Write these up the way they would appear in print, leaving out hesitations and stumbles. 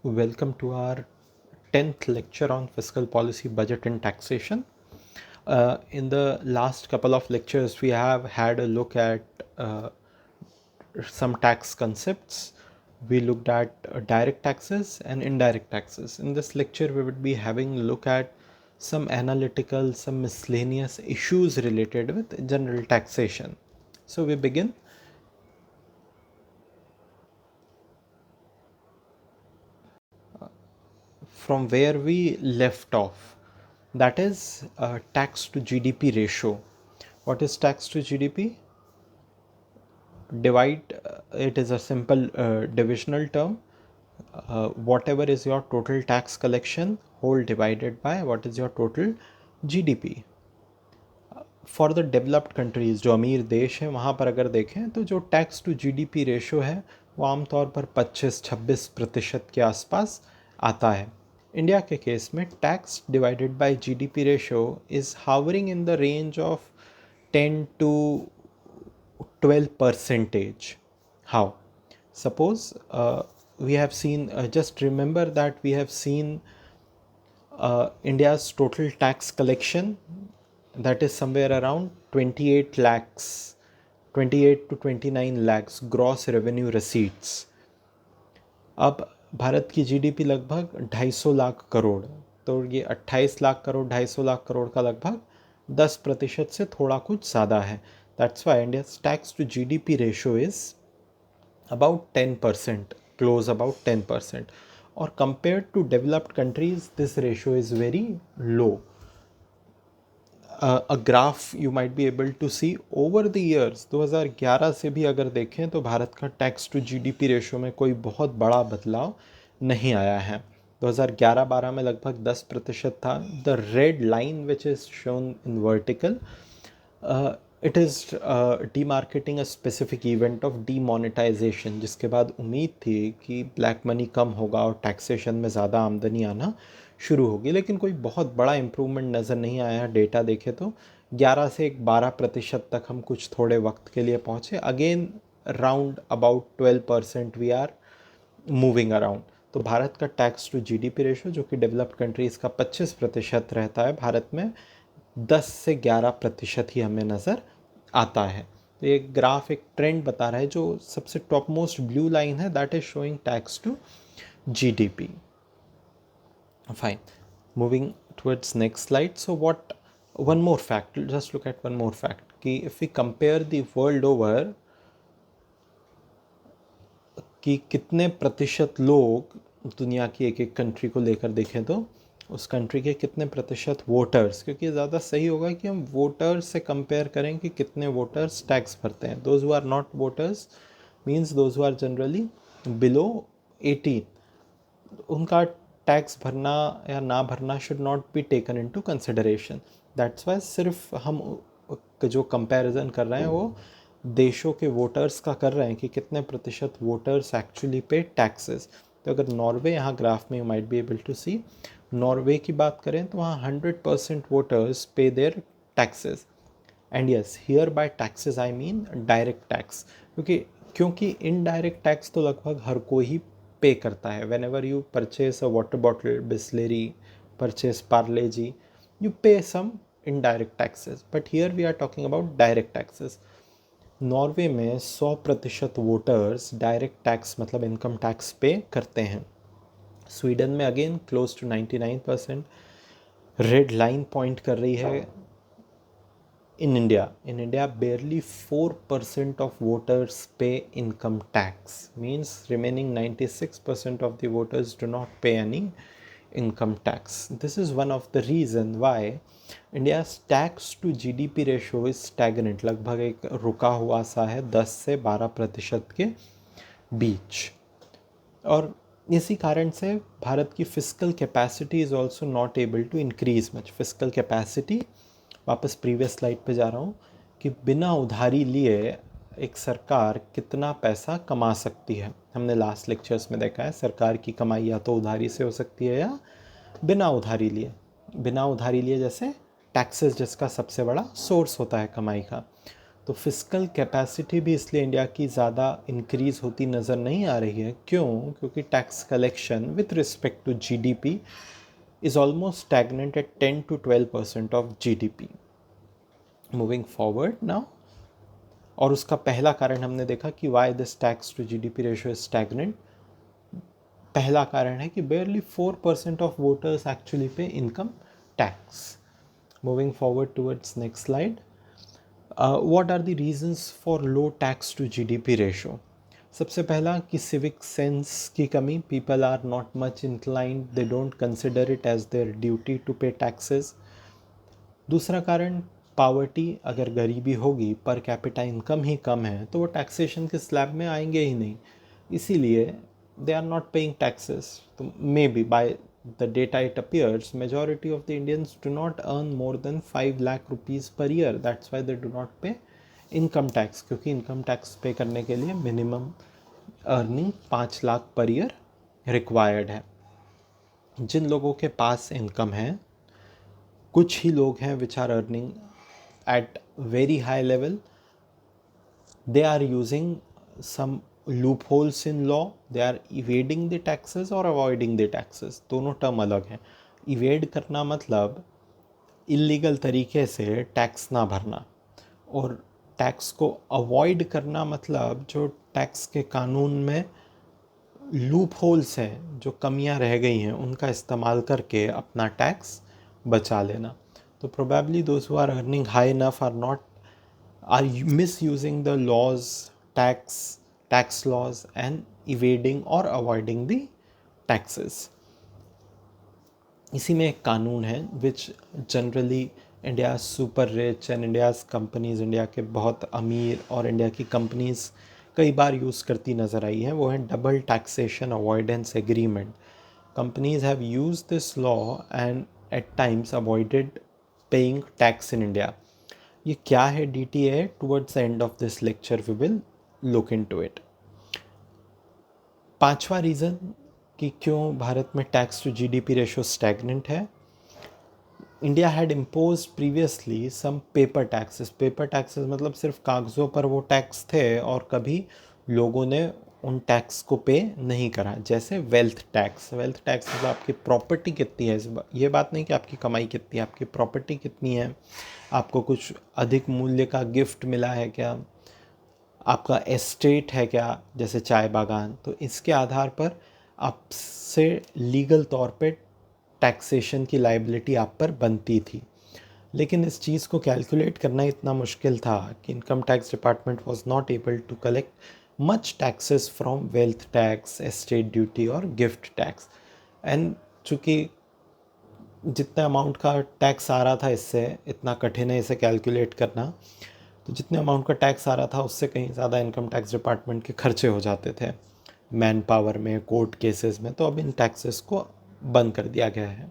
Welcome to our 10th lecture on fiscal policy, budget, and taxation. In the last couple of lectures, we have had a look at some tax concepts. We looked at direct taxes and indirect taxes. In this lecture, we would be having a look at some analytical, some miscellaneous issues related with general taxation. So we begin. From where we left off, that is tax to GDP ratio. What is tax to GDP? Divide, it is a simple divisional term. Whatever is your total tax collection, whole divided by what is your total GDP. For the developed countries, जो अमीर देश हैं, वहाँ पर अगर देखें तो जो टैक्स टू जीडीपी रेशो है वो आमतौर पर 25-26% के आसपास आता है. इंडिया के केस में tax divided by GDP ratio is hovering in the range of 10 to 12%. How? Suppose we have seen, just remember that we have seen India's total tax collection, that is somewhere around 28 lakhs, 28 to 29 lakhs gross revenue receipts. अब भारत की GDP लगभग 250 लाख करोड़, तो ये 28 लाख करोड़ 250 लाख करोड़ का लगभग 10% से थोड़ा कुछ ज़्यादा है. That's why India's tax to GDP ratio is about 10%, close about 10%. Or compared to developed countries, this ratio is very low. A graph you might be able to see over the years. 2011 से भी अगर देखें तो भारत का tax to GDP ratio में कोई बहुत बड़ा बदलाव नहीं आया है. 2011-12 में लगभग 10% था. The red line which is shown in vertical, it is demarcating a specific event of demonetisation, जिसके बाद उम्मीद थी कि ब्लैक मनी कम होगा और टैक्सेशन में ज़्यादा आमदनी आना शुरू होगी, लेकिन कोई बहुत बड़ा इम्प्रूवमेंट नज़र नहीं आया. डेटा देखे तो 11 से 12% तक हम कुछ थोड़े वक्त के लिए पहुँचे. Again round about 12% we are moving around. तो भारत का टैक्स टू जीडीपी रेशो, जो कि डेवलप्ड कंट्रीज़ का 25% रहता है, भारत में 10 से 11% ही हमें नज़र आता है. तो ये ग्राफ एक ट्रेंड बता रहा है. जो सबसे टॉप मोस्ट ब्लू लाइन है, that is showing tax to GDP. Fine, moving towards next slide. So what, one more fact, just look at one more fact कि if we compare the world over कि कितने प्रतिशत लोग दुनिया की एक एक कंट्री को लेकर देखें तो उस कंट्री के कितने प्रतिशत वोटर्स, क्योंकि ज़्यादा सही होगा कि हम वोटर्स से कंपेयर करें कि कितने वोटर्स टैक्स भरते हैं. Those who are not voters means those who are generally below 18, उनका टैक्स भरना या ना भरना should not be taken into consideration. That's why सिर्फ हम जो कंपैरिजन कर रहे हैं वो देशों के वोटर्स का कर रहे हैं कि कितने प्रतिशत वोटर्स एक्चुअली पे टैक्सेस. तो अगर नॉर्वे यहाँ ग्राफ में you might be able to see, Norway की बात करें तो वहाँ 100% voters pay their taxes. And yes, here by taxes I mean direct tax, क्योंकि इनडायरेक्ट टैक्स तो लगभग हर कोई ही पे करता है. Whenever you purchase a water bottle, Bisleri, purchase Parle G, you pay some indirect taxes. But here we are talking about direct taxes. Norway में 100% voters direct tax मतलब इनकम टैक्स पे करते हैं. स्वीडन में again close to 99%. Red line point कर रही है. In India, barely 4% of voters pay income tax. Means remaining 96% of the voters do not pay any income tax. This is one of the reason why India's tax to GDP ratio is stagnant. लगभग एक रुका हुआ सा है 10 से 12% के बीच. और इसी कारण से भारत की fiscal capacity is also not able to increase much. Fiscal capacity, वापस प्रीवियस स्लाइड पे जा रहा हूँ, कि बिना उधारी लिए एक सरकार कितना पैसा कमा सकती है. हमने लास्ट लेक्चर्स में देखा है सरकार की कमाई या तो उधारी से हो सकती है या बिना उधारी लिए. बिना उधारी लिए जैसे टैक्सेस, जिसका सबसे बड़ा सोर्स होता है कमाई का. तो फिस्कल कैपेसिटी भी इसलिए इंडिया की ज़्यादा इंक्रीज़ होती नज़र नहीं आ रही है। क्यों? क्योंकि tax collection with respect to GDP is almost stagnant at 10 to 12% of GDP. Moving forward now, और उसका पहला कारण हमने देखा कि why this tax to GDP ratio is stagnant. पहला कारण है कि barely 4% of voters actually pay income tax. Moving forward towards next slide. What are the reasons for low tax to GDP ratio? सबसे पहला कि सिविक सेंस की कमी, people are not much inclined, they don't consider it as their duty to pay taxes. दूसरा कारण poverty, अगर गरीबी होगी, पर कैपिटा इनकम ही कम है तो वो टैक्सेशन के स्लैब में आएंगे ही नहीं, इसीलिए they are not paying taxes. तो maybe by the data it appears majority of the Indians do not earn more than 5 lakh rupees per year, that's why they do not pay income tax, क्योंकि income tax पे करने के लिए minimum earning 5 lakh per year required है। जिन लोगों के पास income है, कुछ ही लोग हैं which are earning at very high level, they are using some loopholes in law, they are evading the taxes or avoiding the taxes, दोनों टर्म अलग हैं। इवेड करना मतलब इलीगल तरीके से टैक्स ना भरना, और टैक्स को अवॉइड करना मतलब जो टैक्स के कानून में लूप होल्स हैं, जो कमियां रह गई हैं, उनका इस्तेमाल करके अपना टैक्स बचा लेना। तो probably those who are earning high enough are misusing the laws, tax laws and evading और अवॉइडिंग द टैक्सेस। इसी में एक कानून है which generally India super rich and India's companies, India के बहुत अमीर और इंडिया की कंपनीज़ कई बार यूज़ करती नज़र आई है, वो है double taxation avoidance agreement. Companies have use this law and at times avoided paying tax in India. ये क्या है DTA? Towards the end of this lecture we will look into it. पांचवा रीज़न कि क्यों भारत में tax to GDP ratio stagnant है, India had impose previously some paper taxes. Paper taxes मतलब सिर्फ कागज़ों पर वो टैक्स थे और कभी लोगों ने उन टैक्स को पे नहीं करा, जैसे वेल्थ टैक्स। वेल्थ टैक्स मतलब आपकी प्रॉपर्टी कितनी है, ये बात नहीं कि आपकी कमाई कितनी है, आपकी प्रॉपर्टी कितनी है, आपको कुछ अधिक मूल्य का गिफ्ट मिला है क्या, आपका एस्टेट है क्या, जैसे चाय बागान, तो इसके आधार पर आपसे लीगल तौर पे टैक्सेशन की लाइबिलिटी आप पर बनती थी। लेकिन इस चीज़ को कैलकुलेट करना इतना मुश्किल था कि income tax department was not able to collect much taxes from wealth tax, estate duty और गिफ्ट टैक्स। एंड चूँकि जितना अमाउंट का टैक्स आ रहा था, इससे इतना कठिन है इसे कैलकुलेट करना, तो जितने अमाउंट का टैक्स आ रहा था उससे कहीं ज़्यादा इनकम टैक्स डिपार्टमेंट के खर्चे हो जाते थे मैन पावर में, कोर्ट केसेस में, तो अब इन टैक्सेस को बंद कर दिया गया है।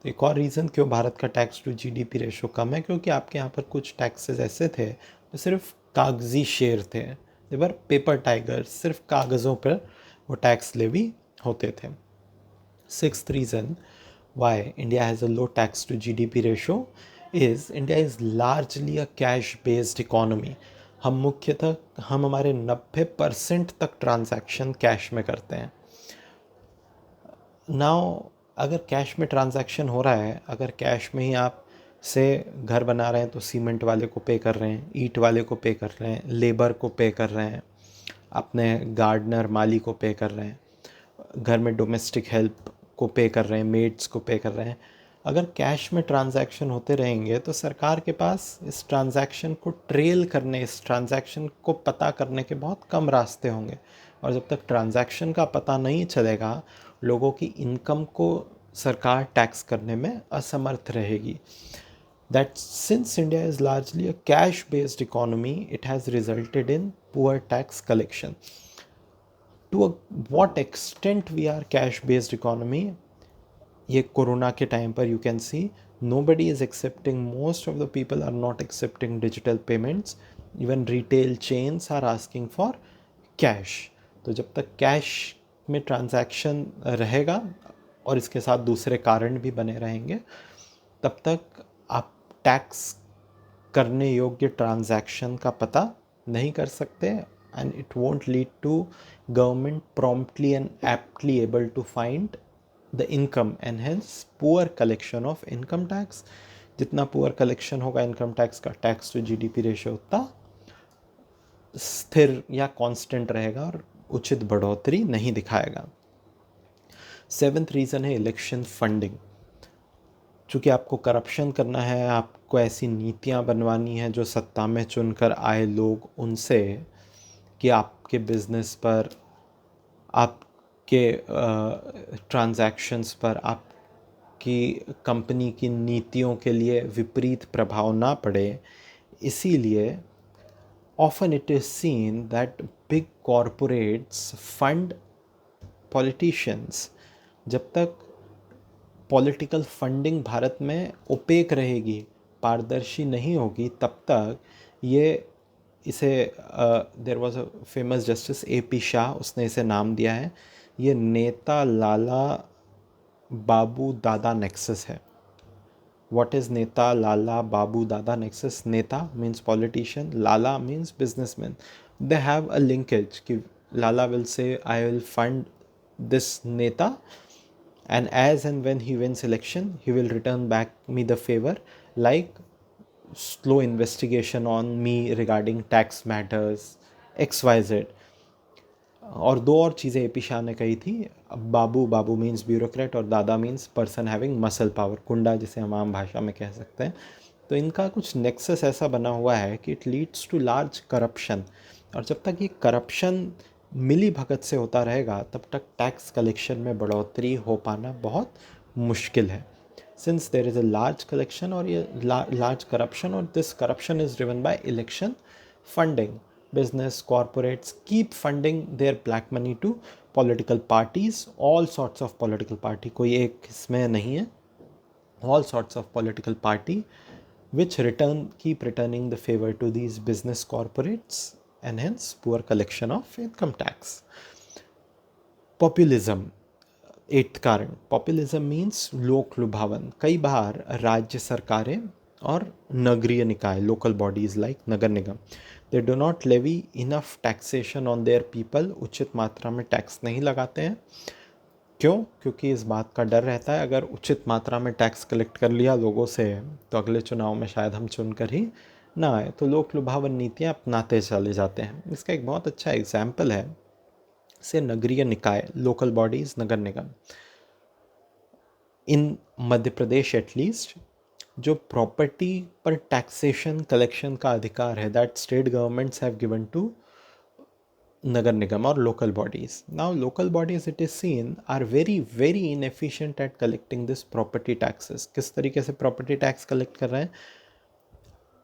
तो एक और रीज़न क्यों भारत का टैक्स टू GDP रेशो कम है, क्योंकि आपके यहाँ पर कुछ टैक्सेस ऐसे थे जो सिर्फ कागजी शेर थे, देवर पेपर टाइगर्स, सिर्फ कागज़ों पर वो टैक्स लेवी होते थे। Sixth reason why India has a low tax to GDP ratio is India is largely a cash based economy. हम हमारे 90% तक ट्रांजैक्शन कैश में करते हैं। नाउ अगर कैश में ट्रांजैक्शन हो रहा है, अगर कैश में ही आप से घर बना रहे हैं तो सीमेंट वाले को पे कर रहे हैं, ईंट वाले को पे कर रहे हैं, लेबर को पे कर रहे हैं, अपने गार्डनर माली को पे कर रहे हैं, घर में डोमेस्टिक हेल्प को पे कर रहे हैं, मेड्स को पे कर रहे हैं। अगर कैश में ट्रांजैक्शन होते रहेंगे तो सरकार के पास इस ट्रांजैक्शन को ट्रेल करने, इस ट्रांजैक्शन को पता करने के बहुत कम रास्ते होंगे, और जब तक ट्रांजैक्शन का पता नहीं चलेगा, लोगों की इनकम को सरकार टैक्स करने में असमर्थ रहेगी। That since India is largely a cash-based economy, it has resulted in poor tax collection. What extent we are cash-based economy, ये कोरोना के टाइम पर you can see nobody is accepting, most of the people are not accepting digital payments, even retail chains are asking for cash। तो जब तक cash में transaction रहेगा और इसके साथ दूसरे कारण भी बने रहेंगे, तब तक आप टैक्स करने योग्य ट्रांजैक्शन का पता नहीं कर सकते, and it won't lead to government promptly and aptly able to find the income, and hence poor collection of income tax. जितना पुअर कलेक्शन होगा इनकम टैक्स का, टैक्स टू जीडीपी रेशियो उतना स्थिर या कांस्टेंट रहेगा और उचित बढ़ोतरी नहीं दिखाएगा। सेवेंथ रीज़न है इलेक्शन फंडिंग। चूँकि आपको करप्शन करना है, आपको ऐसी नीतियाँ बनवानी है जो सत्ता में चुनकर आए लोग उनसे कि आपके बिजनेस पर, आपके ट्रांजैक्शंस पर, आपकी कंपनी की नीतियों के लिए विपरीत प्रभाव ना पड़े। इसीलिए often it is seen that big corporates fund politicians। जब तक पॉलिटिकल फंडिंग भारत में ओपेक रहेगी, पारदर्शी नहीं होगी, तब तक ये इसे there was a famous justice AP Shah, उसने इसे नाम दिया है, ये नेता लाला बाबू दादा नेक्सस है। What is Neta, Lala, Babu, Dada nexus? Neta means politician, Lala means businessman. They have a linkage कि Lala will say I will fund this Neta, and as and when he wins election he will return back me the favor, like slow investigation on me regarding tax matters XYZ। और दो और चीज़ें AP Shah ने कही थी, बाबू, बाबू means bureaucrat, और दादा means person having muscle power, कुंडा जिसे हम आम भाषा में कह सकते हैं। तो इनका कुछ नेक्सस ऐसा बना हुआ है कि it leads to large corruption, और जब तक ये करप्शन मिली भगत से होता रहेगा तब तक टैक्स कलेक्शन में बढ़ोतरी हो पाना बहुत मुश्किल है। Since there is a large collection और ये लार्ज करप्शन, और this corruption is driven by election funding. Business corporates keep funding their black money to political parties, all sorts of political party, कोई एक इसमें नहीं है, all sorts of political party which keep returning the favor to these business corporates, and hence poor collection of income tax. Populism, eighth कारण, populism means लोक लुभावन। कई बार राज्य सरकारें और नगरीय निकाय, लोकल बॉडीज़ लाइक नगर निगम, they do not levy enough taxation on their people, उचित मात्रा में टैक्स नहीं लगाते हैं। क्यों? क्योंकि इस बात का डर रहता है अगर उचित मात्रा में टैक्स कलेक्ट कर लिया लोगों से तो अगले चुनाव में शायद हम चुनकर ही ना आए, तो लोक लुभावन नीतियाँ अपनाते चले जाते हैं। इसका एक बहुत अच्छा एग्जाम्पल है से नगरीय निकाय, लोकल बॉडीज़, नगर निगम। इन मध्य प्रदेश एटलीस्ट जो प्रॉपर्टी पर टैक्सेशन कलेक्शन का अधिकार है, that state governments have given to नगर निगम और local bodies. Now local bodies it is seen are very very inefficient at collecting this property taxes. किस तरीके से प्रॉपर्टी टैक्स कलेक्ट कर रहे हैं?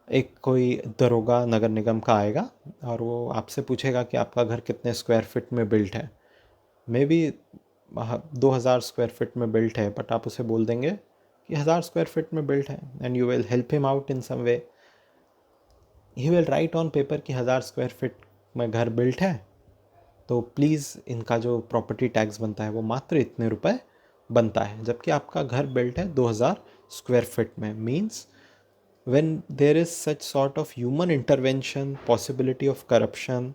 एक कोई दरोगा नगर निगम का आएगा और वो आपसे पूछेगा कि आपका घर कितने स्क्वायर फीट में बिल्ट है। मे बी 2000 स्क्वायर फीट में बिल्ट है, बट आप उसे बोल देंगे कि 1000 स्क्वायर फीट में बिल्ट है, and you will help him out in some way. He will write on paper कि 1000 स्क्वायर फीट में घर बिल्ट है, तो प्लीज़ इनका जो प्रॉपर्टी टैक्स बनता है वो मात्र इतने रुपए बनता है, जबकि आपका घर बिल्ट है 2000 स्क्वायर फीट में। Means when there is such sort of human intervention, possibility of corruption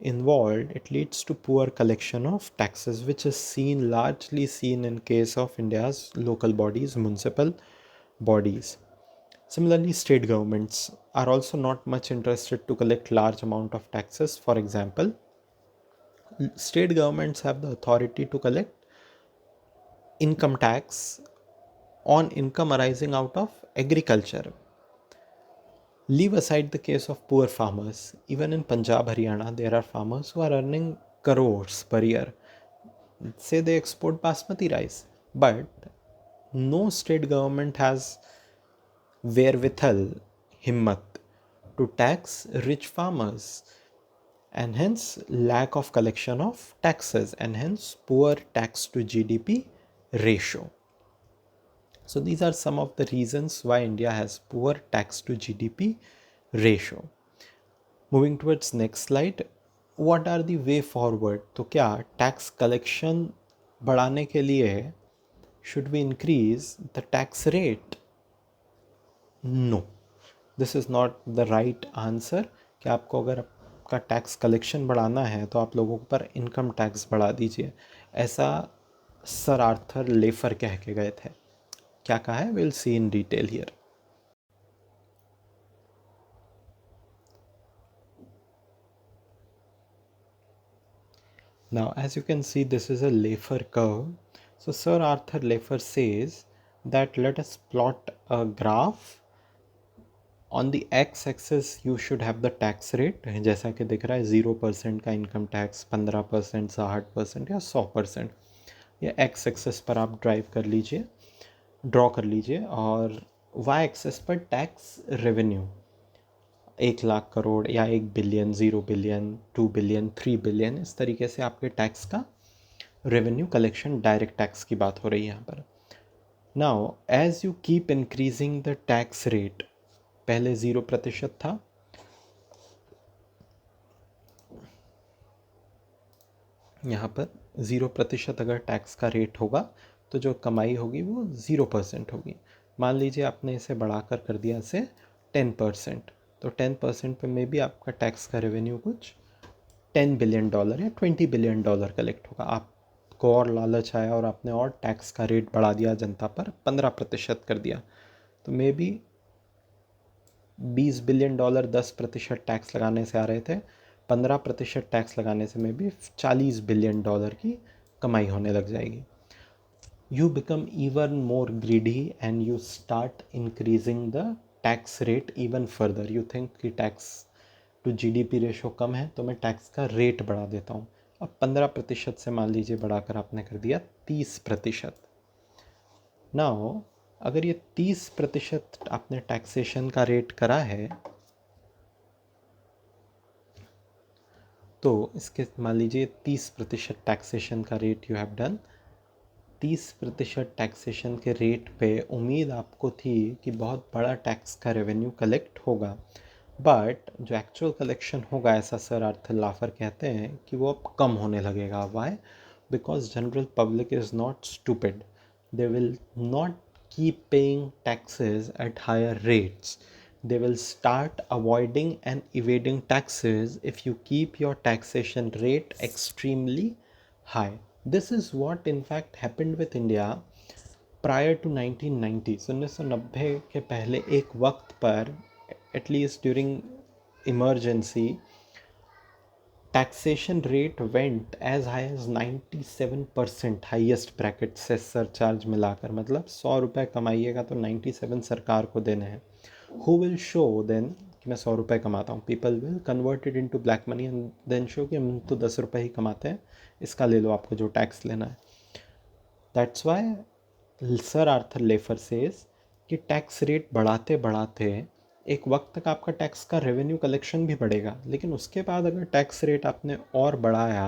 involved, it leads to poor collection of taxes, which is largely seen in case of India's local bodies, municipal bodies. Similarly, state governments are also not much interested to collect large amount of taxes. For example, state governments have the authority to collect income tax on income arising out of agriculture. Leave aside the case of poor farmers. Even in Punjab, Haryana, there are farmers who are earning crores per year. Say they export basmati rice, but no state government has wherewithal, himmat, to tax rich farmers, and hence lack of collection of taxes, and hence poor tax to GDP ratio. So these are some of the reasons why India has poor tax to GDP ratio. Moving towards next slide, what are the way forward? तो क्या tax collection बढ़ाने के लिए should we increase the tax rate? No. This is not the right answer कि आपको अगर आपका tax collection बढ़ाना है तो आप लोगों पर इनकम टैक्स बढ़ा दीजिए। ऐसा सर आर्थर लेफर कह के गए थे। क्या कहा है, will see in detail here. Now, as you can see, this is a Laffer curve. So, Sir Arthur Laffer says that let us plot a graph. On the x axis you should have the tax rate, जैसा कि दिख रहा है 0% का income tax, 15%, 60% या 100%। ये x access पर आप ड्रॉ कर लीजिए और y एक्सेस पर टैक्स रेवेन्यू 1 लाख करोड़ या 1 बिलियन, 0 बिलियन, 2 बिलियन, 3 बिलियन, इस तरीके से आपके टैक्स का रेवेन्यू कलेक्शन, डायरेक्ट टैक्स की बात हो रही है यहाँ पर। Now as you keep increasing the tax rate, पहले 0% था, यहाँ पर 0% अगर टैक्स का रेट होगा तो जो कमाई होगी वो 0% होगी। मान लीजिए आपने इसे बढ़ाकर कर दिया इसे 10%, तो 10% पे में भी आपका टैक्स का रेवेन्यू कुछ $10 बिलियन या $20 बिलियन कलेक्ट होगा। आपको और लालच आया और आपने और टैक्स का रेट बढ़ा दिया जनता पर, 15% कर दिया, तो मे बी $20 बिलियन 10% टैक्स लगाने से आ रहे थे, 15% टैक्स लगाने से में भी $40 बिलियन की कमाई होने लग जाएगी। You become even more greedy and you start increasing the tax rate even further. You think कि टैक्स टू जीडीपी रेशो कम है तो मैं टैक्स का रेट बढ़ा देता हूँ। अब 15% से मान लीजिए बढ़ाकर आपने कर दिया 30%। नाउ अगर ये 30% आपने टैक्सेशन का रेट करा है तो इसके मान लीजिए 30% टैक्सेशन का rate you have done. 30% taxation के रेट पे उम्मीद आपको थी कि बहुत बड़ा टैक्स का रेवेन्यू कलेक्ट होगा, बट जो एक्चुअल कलेक्शन होगा, ऐसा सर आर्थर लाफर कहते हैं कि वो अब कम होने लगेगा। Why? Because general public is not stupid, they will not keep paying taxes at higher rates. They will start avoiding and evading taxes if you keep your taxation rate extremely high. This is what in fact happened with India prior to 1990. 1990 के पहले एक वक्त पर, at least during emergency, taxation rate went as high as 97%, highest bracket से surcharge मिलाकर, मतलब 100 रुपये कमाइएगा तो 97 सरकार को देने हैं। हु विल शो देन कि मैं 100 रुपये कमाता हूँ? People will convert it into black money and then show कि हम तो 10 रुपये ही कमाते हैं, इसका ले लो आपको जो टैक्स लेना है। That's why sir Arthur Laffer says कि टैक्स रेट बढ़ाते बढ़ाते एक वक्त तक आपका टैक्स का रेवेन्यू कलेक्शन भी बढ़ेगा, लेकिन उसके बाद अगर टैक्स रेट आपने और बढ़ाया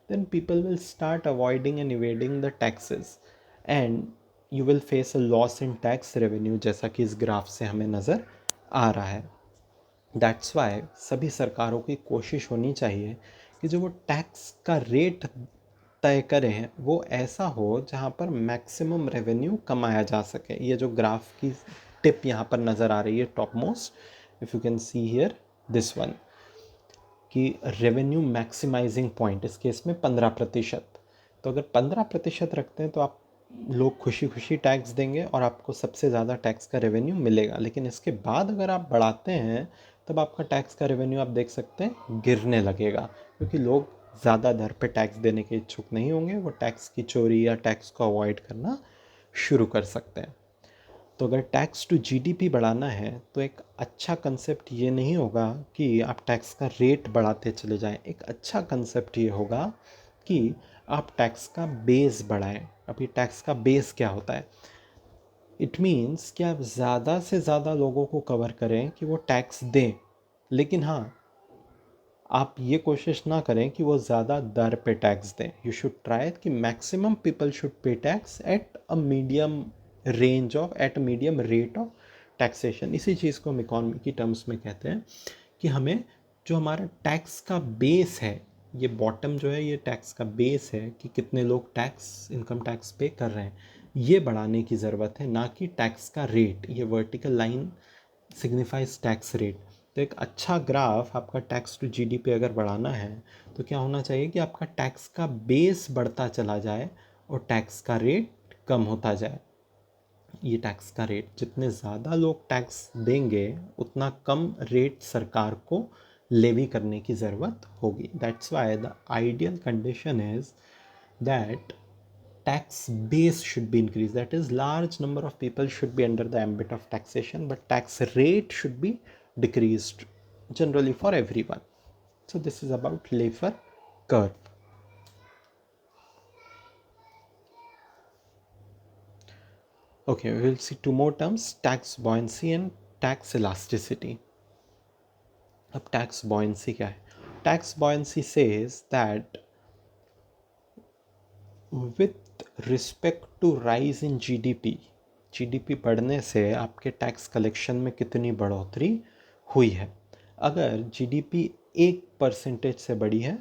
then people will start avoiding and evading the taxes and you will face a loss in tax revenue, जैसा कि इस ग्राफ से हमें नज़र आ रहा है। दैट्स वाई सभी सरकारों की कोशिश होनी चाहिए कि जो वो टैक्स का रेट तय करें वो ऐसा हो जहाँ पर मैक्सिमम रेवेन्यू कमाया जा सके। ये जो ग्राफ की टिप यहाँ पर नज़र आ रही है top most, if you can see here this one, कि रेवेन्यू मैक्सिमाइजिंग पॉइंट इस केस में 15%। तो अगर 15% रखते हैं तो आप लोग खुशी खुशी टैक्स देंगे और आपको सबसे ज़्यादा टैक्स का रेवेन्यू मिलेगा। लेकिन इसके बाद अगर आप बढ़ाते हैं तब आपका टैक्स का रेवेन्यू आप देख सकते हैं गिरने लगेगा, क्योंकि लोग ज़्यादा दर पे टैक्स देने के इच्छुक नहीं होंगे, वो टैक्स की चोरी या टैक्स को अवॉइड करना शुरू कर सकते हैं। तो अगर टैक्स टू जीडीपी बढ़ाना है तो एक अच्छा कंसेप्ट ये नहीं होगा कि आप टैक्स का रेट बढ़ाते चले जाएं। एक अच्छा कंसेप्ट ये होगा कि आप टैक्स का बेस बढ़ाएं। अभी टैक्स का बेस क्या होता है? इट मीन्स कि आप ज़्यादा से ज़्यादा लोगों को कवर करें कि वो टैक्स दें, लेकिन हाँ, आप ये कोशिश ना करें कि वो ज़्यादा दर पे टैक्स दें। यू शुड ट्राई कि maximum people should pay tax at a medium range of, at a medium rate of taxation. इसी चीज़ को हम इकॉनमी की टर्म्स में कहते हैं कि हमें जो हमारा टैक्स का बेस है, ये बॉटम जो है ये टैक्स का बेस है कि कितने लोग टैक्स, इनकम टैक्स पे कर रहे हैं, ये बढ़ाने की ज़रूरत है, ना कि टैक्स का रेट। ये vertical line signifies tax rate. तो एक अच्छा ग्राफ आपका टैक्स टू जीडीपी अगर बढ़ाना है तो क्या होना चाहिए कि आपका टैक्स का बेस बढ़ता चला जाए और टैक्स का रेट कम होता जाए। ये टैक्स का रेट, जितने ज़्यादा लोग टैक्स देंगे उतना कम रेट सरकार को लेवी करने की ज़रूरत होगी। That's why the ideal condition is that tax base should be increased, that is large number of people should be under the ambit of taxation, but tax rate should be decreased generally for everyone. So this is about Laffer curve. Okay, we will see two more terms, tax buoyancy and tax elasticity. अब tax buoyancy क्या है? Tax buoyancy says that with respect to rise in GDP, GDP बढ़ने से आपके tax collection में कितनी बढ़ोतरी हुई है। अगर जीडीपी 1% से बढ़ी है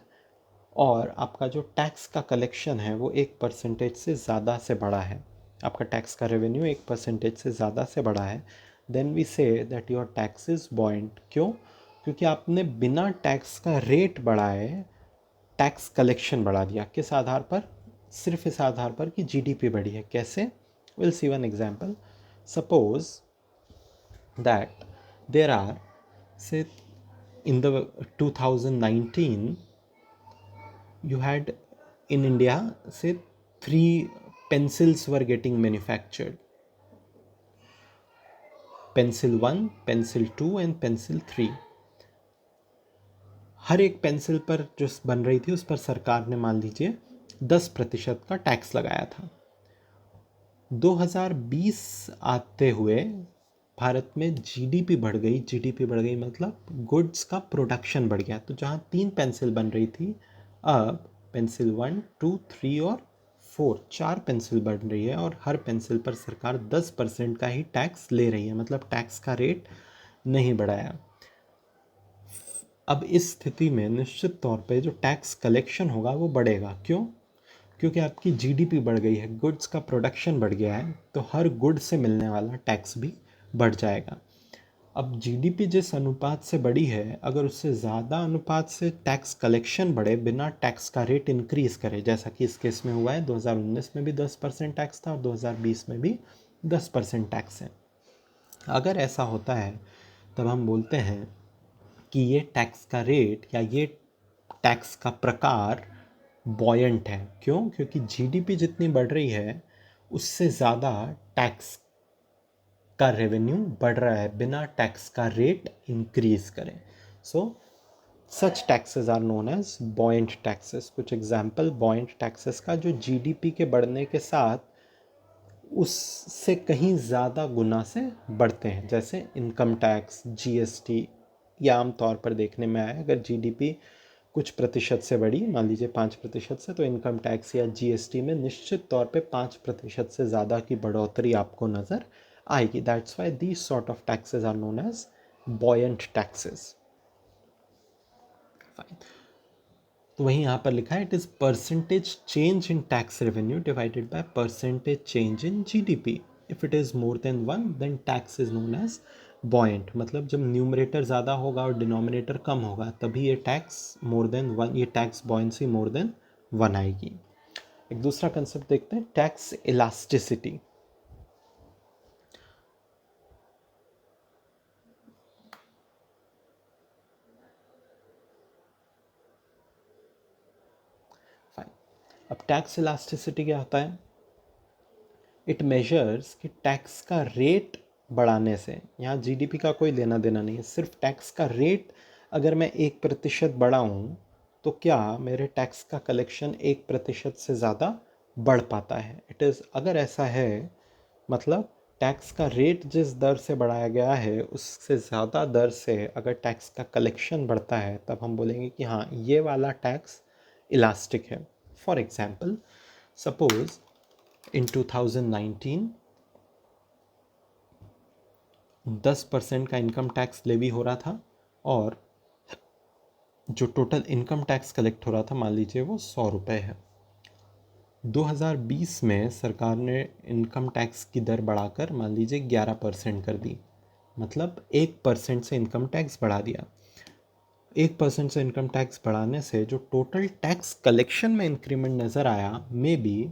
और आपका जो टैक्स का कलेक्शन है वो 1% से ज़्यादा से बढ़ा है, आपका टैक्स का रेवेन्यू 1% से ज़्यादा से बढ़ा है, then we say that your tax is buoyant. क्यों? क्योंकि आपने बिना टैक्स का रेट बढ़ाए टैक्स कलेक्शन बढ़ा दिया। किस आधार पर? सिर्फ इस आधार पर कि जीडीपी बढ़ी है। कैसे? Will see one example. Suppose that there are say in the 2019 you had in India say 3 pencils were getting manufactured, pencil 1, pencil 2 and pencil 3। हर एक पेंसिल पर जो बन रही थी उस पर सरकार ने मान लीजिए 10% का टैक्स लगाया था। 2020 आते हुए भारत में जीडीपी बढ़ गई। जीडीपी बढ़ गई मतलब गुड्स का प्रोडक्शन बढ़ गया। तो जहाँ 3 पेंसिल बन रही थी, अब पेंसिल 1, 2, 3 और 4, 4 पेंसिल बन रही है और हर पेंसिल पर सरकार 10% का ही टैक्स ले रही है, मतलब टैक्स का रेट नहीं बढ़ाया। अब इस स्थिति में निश्चित तौर पे जो टैक्स कलेक्शन होगा वो बढ़ेगा। क्यों? क्योंकि आपकी जीडीपी बढ़ गई है, गुड्स का प्रोडक्शन बढ़ गया है, तो हर गुड से मिलने वाला टैक्स भी बढ़ जाएगा। अब जीडीपी जिस अनुपात से बढ़ी है, अगर उससे ज़्यादा अनुपात से टैक्स कलेक्शन बढ़े बिना टैक्स का रेट इंक्रीज करे, जैसा कि इस केस में हुआ है, 2019 में भी 10% टैक्स था और 2020 में भी 10% टैक्स है। अगर ऐसा होता है तब हम बोलते हैं कि ये टैक्स का रेट या ये टैक्स का प्रकार बॉयंट है। क्यों? क्योंकि जीडीपी जितनी बढ़ रही है उससे ज़्यादा टैक्स का रेवेन्यू बढ़ रहा है बिना टैक्स का रेट इंक्रीज करें। So such taxes are known as buoyant taxes. कुछ एग्जाम्पल बॉयंट टैक्सेस का जो जीडीपी के बढ़ने के साथ उससे कहीं ज़्यादा गुना से बढ़ते हैं, जैसे इनकम टैक्स, जीएसटी। या आम तौर पर देखने में आया, अगर जीडीपी कुछ प्रतिशत से बढ़ी, मान लीजिए 5% से, तो इनकम टैक्स या जीएसटी में निश्चित तौर पे 5% से ज़्यादा की बढ़ोतरी आपको नज़र आएगी। That's why these sort of taxes are known as buoyant taxes. Fine. तो वहीं यहाँ पर लिखा है it is percentage change in tax revenue divided by percentage change in GDP. If it is more than 1 then tax is known as buoyant. मतलब जब numerator ज़्यादा होगा और डिनोमिनेटर कम होगा तभी ये टैक्स मोर देन 1, ये टैक्स बॉयंसी मोर देन 1 आएगी। एक दूसरा कंसेप्ट देखते हैं, टैक्स इलास्टिसिटी। फाइन। अब टैक्स इलास्टिसिटी क्या होता है? इट मेजर्स कि टैक्स का रेट बढ़ाने से, यहाँ जीडीपी का कोई लेना देना नहीं है, सिर्फ टैक्स का रेट अगर मैं 1% बढ़ाऊँ तो क्या मेरे टैक्स का कलेक्शन 1% से ज़्यादा बढ़ पाता है। इट इज़, अगर ऐसा है मतलब टैक्स का रेट जिस दर से बढ़ाया गया है उससे ज़्यादा दर से अगर टैक्स का कलेक्शन बढ़ता है तब हम बोलेंगे कि हाँ ये वाला टैक्स इलास्टिक है। फॉर एग्जाम्पल, सपोज इन 2019 10% का इनकम टैक्स लेवी हो रहा था और जो टोटल इनकम टैक्स कलेक्ट हो रहा था मान लीजिए वो 100 रुपये है। 2020 में सरकार ने इनकम टैक्स की दर बढ़ाकर मान लीजिए 11% कर दी। मतलब 1% से इनकम टैक्स बढ़ा दिया। 1% से इनकम टैक्स बढ़ाने से जो टोटल टैक्स कलेक्शन में इंक्रीमेंट नज़र आया, मे बी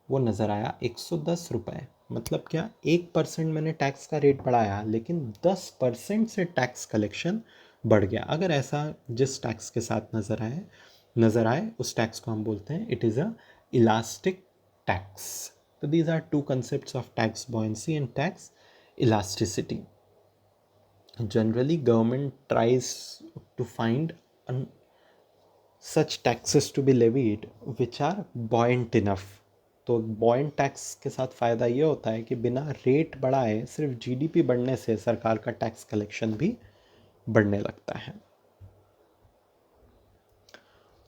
वो नज़र आया 110 रुपये। मतलब क्या, 1% मैंने टैक्स का रेट बढ़ाया लेकिन 10% से टैक्स कलेक्शन बढ़ गया। अगर ऐसा जिस टैक्स के साथ नज़र आए उस टैक्स को हम बोलते हैं it is a elastic tax. तो these are two concepts of tax buoyancy and tax elasticity. Generally, government tries to find such taxes to be levied which are buoyant enough. तो buoyant टैक्स के साथ फ़ायदा ये होता है कि बिना रेट बढ़ाए सिर्फ जीडीपी बढ़ने से सरकार का टैक्स कलेक्शन भी बढ़ने लगता है।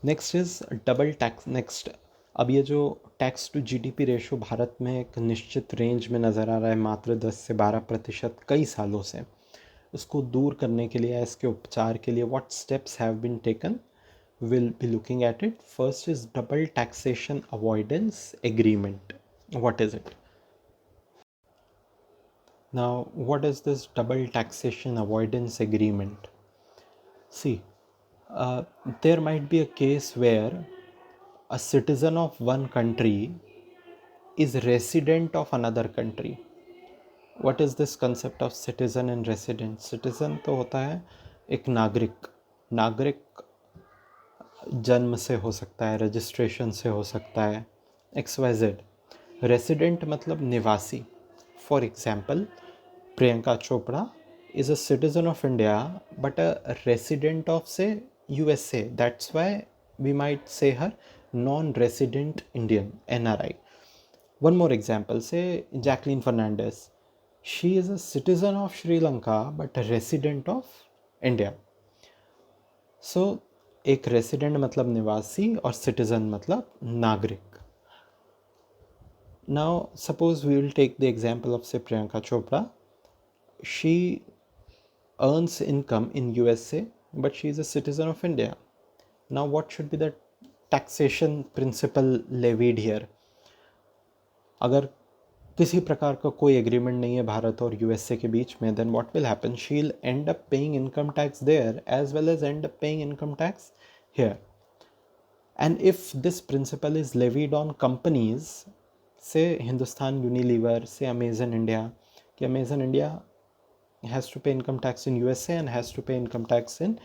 Next is double tax. Next, अब ये जो tax to GDP ratio Bharat में एक निश्चित रेंज में नज़र आ रहा है, मात्र 10 से 12% कई सालों से, उसको दूर करने के लिए, इसके उपचार के लिए what steps have been taken, will be looking at it. First is double taxation avoidance agreement. What is it? Now what is this double taxation avoidance agreement? See, there might be a case where a citizen of one country is resident of another country. What is this concept of citizen and resident? Citizen तो होता है एक नागरिक। नागरिक जन्म से हो सकता है, रजिस्ट्रेशन से हो सकता है, XYZ। रेसिडेंट मतलब निवासी। For example, Priyanka Chopra is a citizen of India but a resident of, say, USA. That's why we might say her non-resident Indian, NRI. One more example, say Jacqueline Fernandez. She is a citizen of Sri Lanka but a resident of India. So एक resident मतलब निवासी और citizen मतलब नागरिक। Now suppose we will take the example of, say, Priyanka Chopra. She earns income in USA but she is a citizen of India. Now what should be the taxation principle levied here? अगर किसी प्रकार का कोई agreement नहीं है भारत और USA के बीच में, then what will happen? She'll end up paying income tax there as well as end up paying income tax here. And if this principle is levied on companies, say Hindustan Unilever, say Amazon India, कि Amazon India has to pay income tax in USA and has to pay income tax in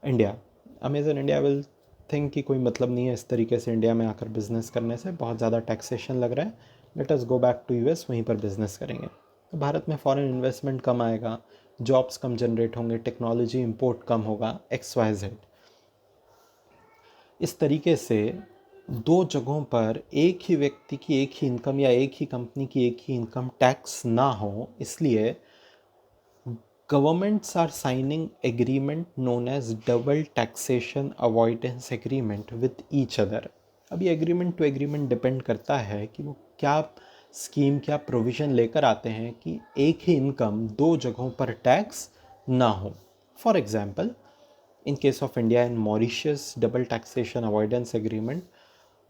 India. Amazon India will think कि कोई मतलब नहीं है इस तरीके से India में आकर बिजनेस करने से, बहुत ज़्यादा टैक्सेशन लग रहा है, let us go back to US, वहीं पर बिजनेस करेंगे। तो भारत में फॉरेन इन्वेस्टमेंट कम आएगा, जॉब्स कम जनरेट होंगे, टेक्नोलॉजी इंपोर्ट कम होगा, XYZ। इस तरीके से दो जगहों पर एक ही व्यक्ति की एक ही इनकम या एक ही कंपनी की एक ही इनकम टैक्स ना हो, इसलिए governments are signing agreement known as double taxation avoidance agreement with each other. अब ये agreement to agreement डिपेंड करता है कि वो क्या स्कीम, क्या प्रोविज़न लेकर आते हैं कि एक ही इनकम दो जगहों पर टैक्स ना हो। For example, in case of India and Mauritius double taxation avoidance agreement,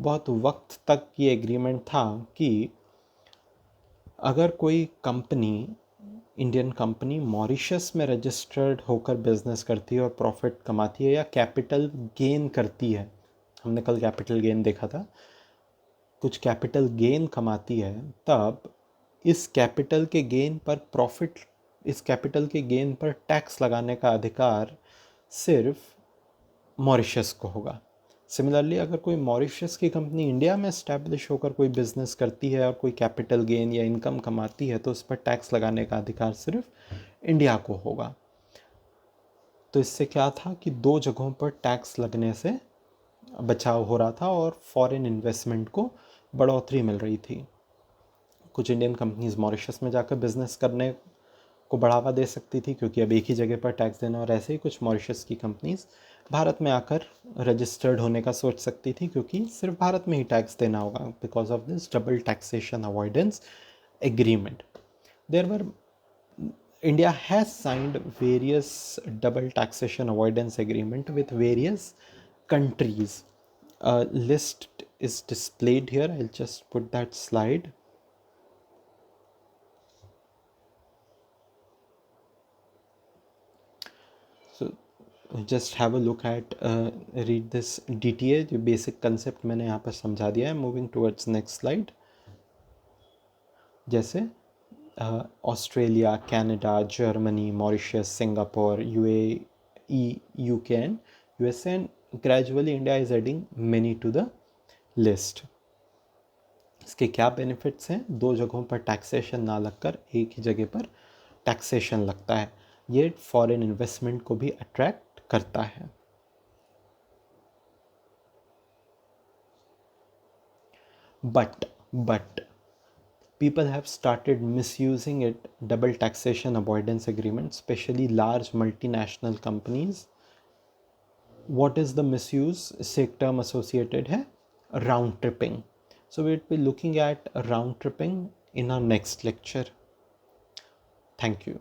बहुत वक्त तक ये एग्रीमेंट था कि अगर कोई कंपनी, इंडियन कंपनी, मॉरिशस में रजिस्टर्ड होकर बिजनेस करती है और प्रॉफिट कमाती है या कैपिटल गेन करती है, हमने कल कैपिटल गेन देखा था, कुछ कैपिटल गेन कमाती है, तब इस कैपिटल के गेन पर प्रॉफिट, इस कैपिटल के गेन पर टैक्स लगाने का अधिकार सिर्फ मॉरिशस को होगा। सिमिलरली, अगर कोई मॉरिशस की कंपनी इंडिया में इस्टेब्लिश होकर कोई बिज़नेस करती है और कोई कैपिटल गेन या इनकम कमाती है, तो उस पर टैक्स लगाने का अधिकार सिर्फ इंडिया को होगा। तो इससे क्या था कि दो जगहों पर टैक्स लगने से बचाव हो रहा था और फॉरेन इन्वेस्टमेंट को बढ़ोतरी मिल रही थी। कुछ इंडियन कंपनीज मॉरिशस में जाकर बिजनेस करने को बढ़ावा दे सकती थी क्योंकि अब एक ही जगह पर टैक्स देना, और ऐसे ही कुछ मॉरिशस की कंपनीज भारत में आकर रजिस्टर्ड होने का सोच सकती थी क्योंकि सिर्फ भारत में ही टैक्स देना होगा, because of this double taxation avoidance agreement. There were India has signed various double taxation avoidance agreement with various countries. A list is displayed here. I'll just put that slide. Just have a look at read this DTA, जो basic concept मैंने यहाँ पर समझा दिया है. Moving towards next slide. जैसे Australia, Canada, Germany, Mauritius, Singapore, UAE, UK and USA, and gradually India is adding many to the list. इसके क्या बेनिफिट्स हैं? 2 जगहों पर टैक्सेशन ना लगकर एक ही जगह पर टैक्सेशन लगता है. ये फॉरेन इन्वेस्टमेंट को भी अट्रैक्ट करता है. But people have started misusing it, double taxation avoidance agreement, especially large multinational companies. What is the misuse? इससे एक term associated है round tripping. So we'll be looking at round tripping in our next lecture. Thank you.